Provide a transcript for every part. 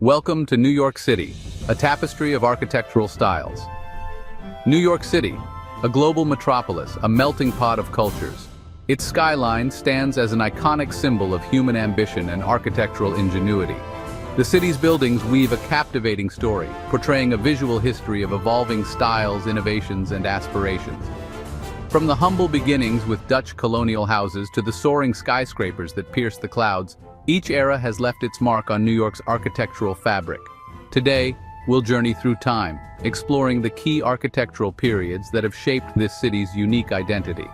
Welcome to New York City, a tapestry of architectural styles. New York City, a global metropolis, a melting pot of cultures. Its skyline stands as an iconic symbol of human ambition and architectural ingenuity. The city's buildings weave a captivating story, portraying a visual history of evolving styles, innovations, and aspirations. From the humble beginnings with Dutch colonial houses to the soaring skyscrapers that pierce the clouds, each era has left its mark on New York's architectural fabric. Today, we'll journey through time, exploring the key architectural periods that have shaped this city's unique identity.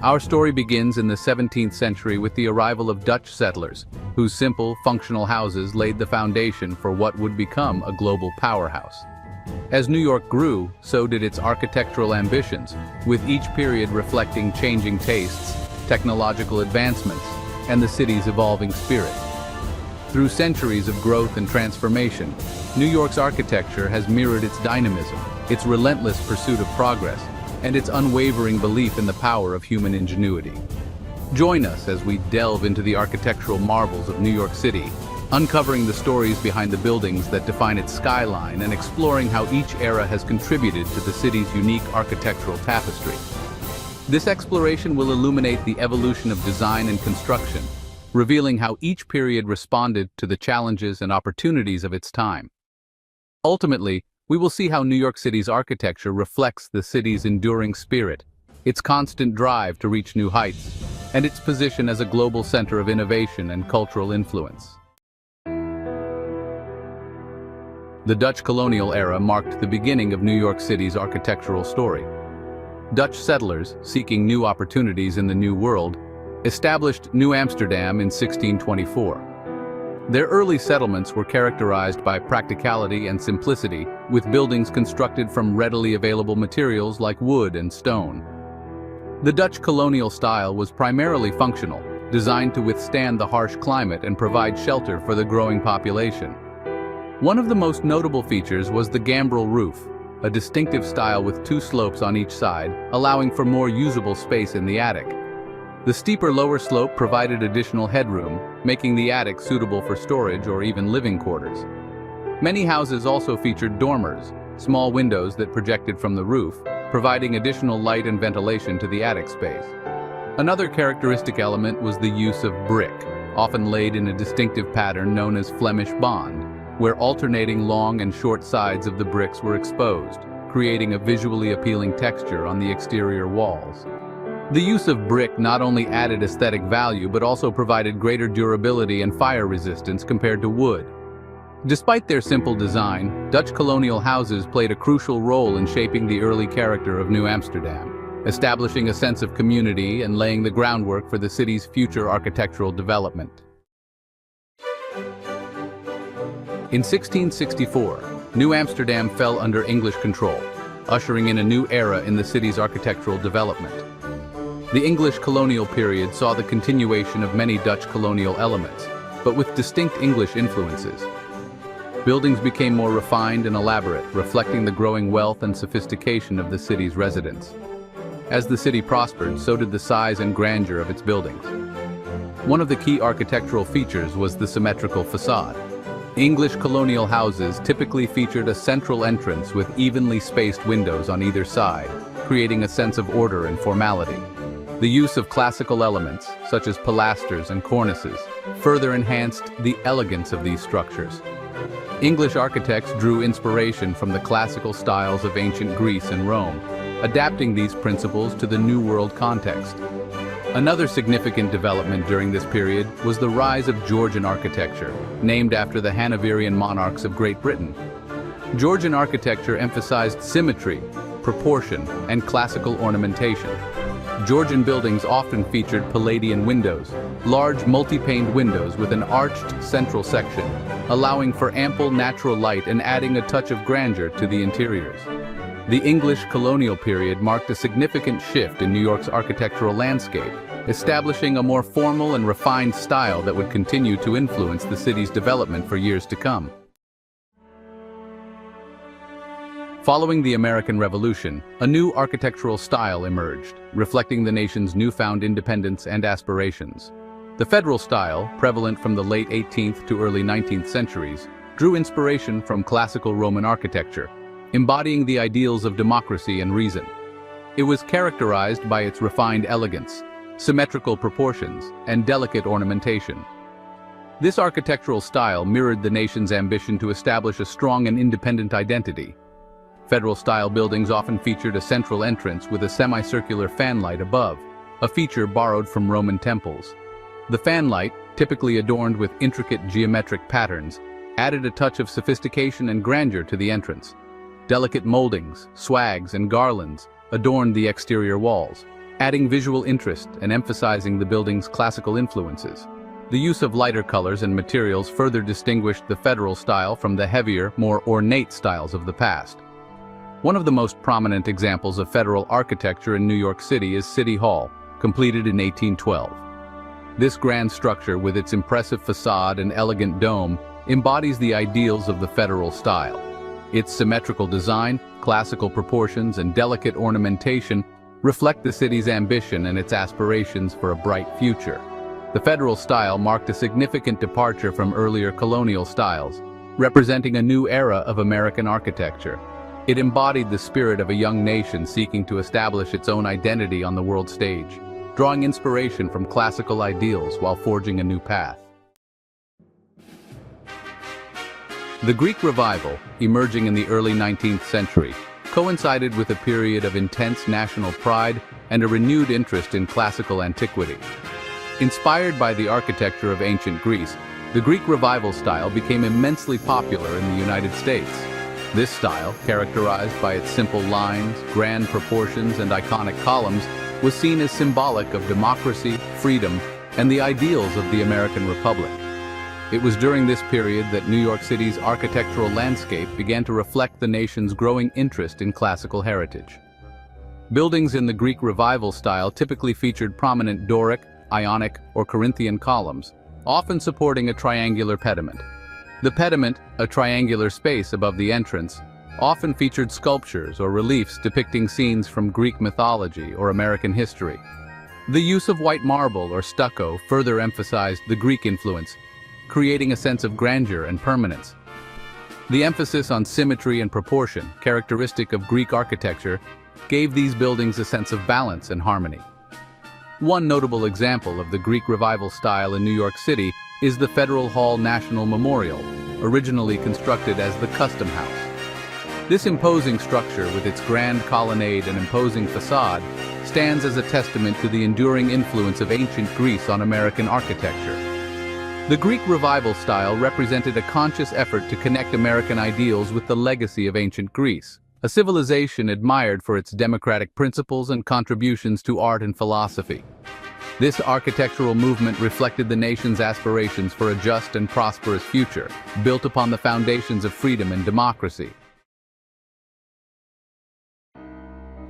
Our story begins in the 17th century with the arrival of Dutch settlers, whose simple, functional houses laid the foundation for what would become a global powerhouse. As New York grew, so did its architectural ambitions, with each period reflecting changing tastes, technological advancements, and the city's evolving spirit. Through centuries of growth and transformation, New York's architecture has mirrored its dynamism, its relentless pursuit of progress, and its unwavering belief in the power of human ingenuity. Join us as we delve into the architectural marvels of New York City, uncovering the stories behind the buildings that define its skyline and exploring how each era has contributed to the city's unique architectural tapestry. This exploration will illuminate the evolution of design and construction, revealing how each period responded to the challenges and opportunities of its time. Ultimately, we will see how New York City's architecture reflects the city's enduring spirit, its constant drive to reach new heights, and its position as a global center of innovation and cultural influence. The Dutch Colonial Era marked the beginning of New York City's architectural story. Dutch settlers, seeking new opportunities in the New World, established New Amsterdam in 1624. Their early settlements were characterized by practicality and simplicity, with buildings constructed from readily available materials like wood and stone. The Dutch colonial style was primarily functional, designed to withstand the harsh climate and provide shelter for the growing population. One of the most notable features was the gambrel roof, a distinctive style with two slopes on each side, allowing for more usable space in the attic. The steeper lower slope provided additional headroom, making the attic suitable for storage or even living quarters. Many houses also featured dormers, small windows that projected from the roof, providing additional light and ventilation to the attic space. Another characteristic element was the use of brick, often laid in a distinctive pattern known as Flemish bond, where alternating long and short sides of the bricks were exposed, creating a visually appealing texture on the exterior walls. The use of brick not only added aesthetic value but also provided greater durability and fire resistance compared to wood. Despite their simple design, Dutch colonial houses played a crucial role in shaping the early character of New Amsterdam, establishing a sense of community and laying the groundwork for the city's future architectural development. In 1664, New Amsterdam fell under English control, ushering in a new era in the city's architectural development. The English colonial period saw the continuation of many Dutch colonial elements, but with distinct English influences. Buildings became more refined and elaborate, reflecting the growing wealth and sophistication of the city's residents. As the city prospered, so did the size and grandeur of its buildings. One of the key architectural features was the symmetrical facade. English colonial houses typically featured a central entrance with evenly spaced windows on either side, creating a sense of order and formality. The use of classical elements, such as pilasters and cornices, further enhanced the elegance of these structures. English architects drew inspiration from the classical styles of ancient Greece and Rome, adapting these principles to the New World context. Another significant development during this period was the rise of Georgian architecture, named after the Hanoverian monarchs of Great Britain. Georgian architecture emphasized symmetry, proportion, and classical ornamentation. Georgian buildings often featured Palladian windows, large multi-paned windows with an arched central section, allowing for ample natural light and adding a touch of grandeur to the interiors. The English colonial period marked a significant shift in New York's architectural landscape, establishing a more formal and refined style that would continue to influence the city's development for years to come. Following the American Revolution, a new architectural style emerged, reflecting the nation's newfound independence and aspirations. The Federal style, prevalent from the late 18th to early 19th centuries, drew inspiration from classical Roman architecture, embodying the ideals of democracy and reason. It was characterized by its refined elegance, symmetrical proportions, and delicate ornamentation. This architectural style mirrored the nation's ambition to establish a strong and independent identity. Federal-style buildings often featured a central entrance with a semicircular fanlight above, a feature borrowed from Roman temples. The fanlight, typically adorned with intricate geometric patterns, added a touch of sophistication and grandeur to the entrance. Delicate moldings, swags, and garlands adorned the exterior walls, adding visual interest and emphasizing the building's classical influences. The use of lighter colors and materials further distinguished the federal style from the heavier, more ornate styles of the past. One of the most prominent examples of federal architecture in New York City is City Hall, completed in 1812. This grand structure, with its impressive facade and elegant dome, embodies the ideals of the federal style. Its symmetrical design, classical proportions, and delicate ornamentation reflect the city's ambition and its aspirations for a bright future. The federal style marked a significant departure from earlier colonial styles, representing a new era of American architecture. It embodied the spirit of a young nation seeking to establish its own identity on the world stage, drawing inspiration from classical ideals while forging a new path. The Greek Revival, emerging in the early 19th century, coincided with a period of intense national pride and a renewed interest in classical antiquity. Inspired by the architecture of ancient Greece, the Greek Revival style became immensely popular in the United States. This style, characterized by its simple lines, grand proportions, and iconic columns, was seen as symbolic of democracy, freedom, and the ideals of the American Republic. It was during this period that New York City's architectural landscape began to reflect the nation's growing interest in classical heritage. Buildings in the Greek Revival style typically featured prominent Doric, Ionic, or Corinthian columns, often supporting a triangular pediment. The pediment, a triangular space above the entrance, often featured sculptures or reliefs depicting scenes from Greek mythology or American history. The use of white marble or stucco further emphasized the Greek influence, creating a sense of grandeur and permanence. The emphasis on symmetry and proportion, characteristic of Greek architecture, gave these buildings a sense of balance and harmony. One notable example of the Greek Revival style in New York City is the Federal Hall National Memorial, originally constructed as the Custom House. This imposing structure, with its grand colonnade and imposing facade, stands as a testament to the enduring influence of ancient Greece on American architecture. The Greek Revival style represented a conscious effort to connect American ideals with the legacy of ancient Greece, a civilization admired for its democratic principles and contributions to art and philosophy. This architectural movement reflected the nation's aspirations for a just and prosperous future, built upon the foundations of freedom and democracy.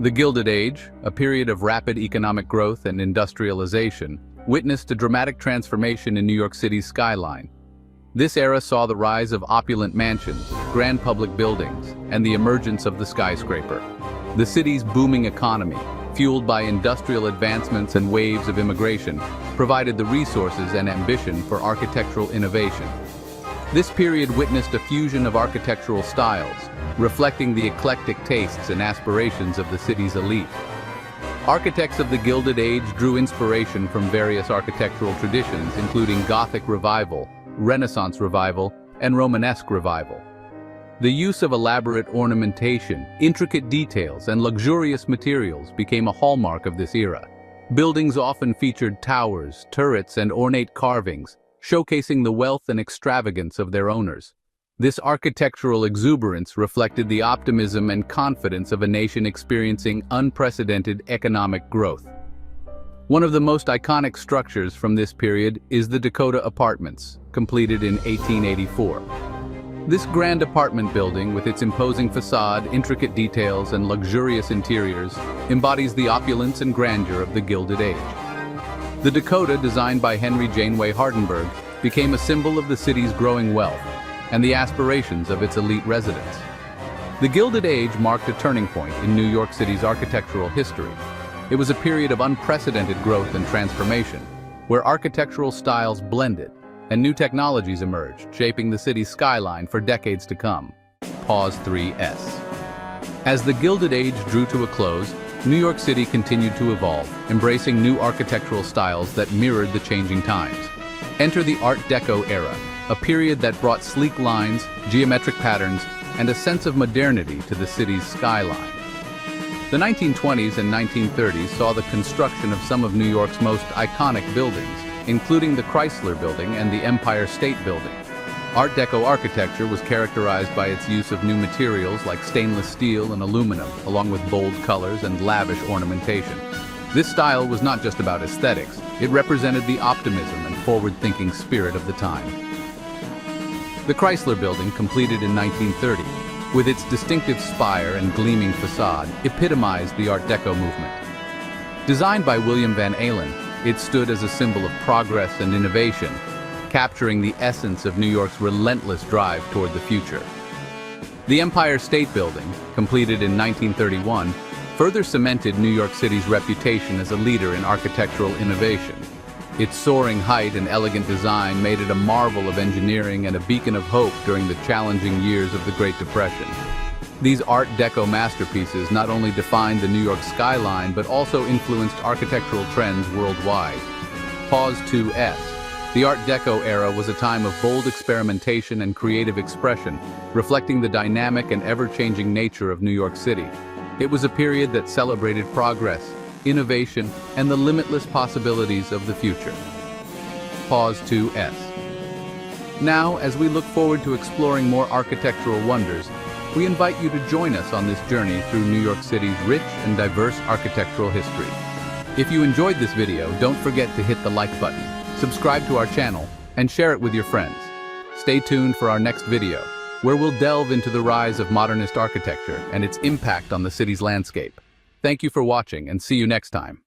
The Gilded Age, a period of rapid economic growth and industrialization, witnessed a dramatic transformation in New York City's skyline. This era saw the rise of opulent mansions, grand public buildings, and the emergence of the skyscraper. The city's booming economy, fueled by industrial advancements and waves of immigration, provided the resources and ambition for architectural innovation. This period witnessed a fusion of architectural styles, reflecting the eclectic tastes and aspirations of the city's elite. Architects of the Gilded Age drew inspiration from various architectural traditions, including Gothic Revival, Renaissance Revival, and Romanesque Revival. The use of elaborate ornamentation, intricate details, and luxurious materials became a hallmark of this era. Buildings often featured towers, turrets, and ornate carvings, showcasing the wealth and extravagance of their owners. This architectural exuberance reflected the optimism and confidence of a nation experiencing unprecedented economic growth. One of the most iconic structures from this period is the Dakota Apartments, completed in 1884. This grand apartment building, with its imposing facade, intricate details, and luxurious interiors, embodies the opulence and grandeur of the Gilded Age. The Dakota, designed by Henry Janeway Hardenberg, became a symbol of the city's growing wealth and the aspirations of its elite residents. The Gilded Age marked a turning point in New York City's architectural history. It was a period of unprecedented growth and transformation, where architectural styles blended, and new technologies emerged, shaping the city's skyline for decades to come. Pause 3S. As the Gilded Age drew to a close, New York City continued to evolve, embracing new architectural styles that mirrored the changing times. Enter the Art Deco era, a period that brought sleek lines, geometric patterns, and a sense of modernity to the city's skyline. The 1920s and 1930s saw the construction of some of New York's most iconic buildings, including the Chrysler Building and the Empire State Building. Art Deco architecture was characterized by its use of new materials like stainless steel and aluminum, along with bold colors and lavish ornamentation. This style was not just about aesthetics, it represented the optimism and forward-thinking spirit of the time. The Chrysler Building, completed in 1930, with its distinctive spire and gleaming facade, epitomized the Art Deco movement. Designed by William Van Allen, it stood as a symbol of progress and innovation, capturing the essence of New York's relentless drive toward the future. The Empire State Building, completed in 1931, further cemented New York City's reputation as a leader in architectural innovation. Its soaring height and elegant design made it a marvel of engineering and a beacon of hope during the challenging years of the Great Depression. These Art Deco masterpieces not only defined the New York skyline but also influenced architectural trends worldwide. Pause 2S. The Art Deco era was a time of bold experimentation and creative expression, reflecting the dynamic and ever-changing nature of New York City. It was a period that celebrated progress, innovation, and the limitless possibilities of the future. Pause 2S. Now, as we look forward to exploring more architectural wonders, we invite you to join us on this journey through New York City's rich and diverse architectural history. If you enjoyed this video, don't forget to hit the like button, subscribe to our channel, and share it with your friends. Stay tuned for our next video, where we'll delve into the rise of modernist architecture and its impact on the city's landscape. Thank you for watching, and see you next time.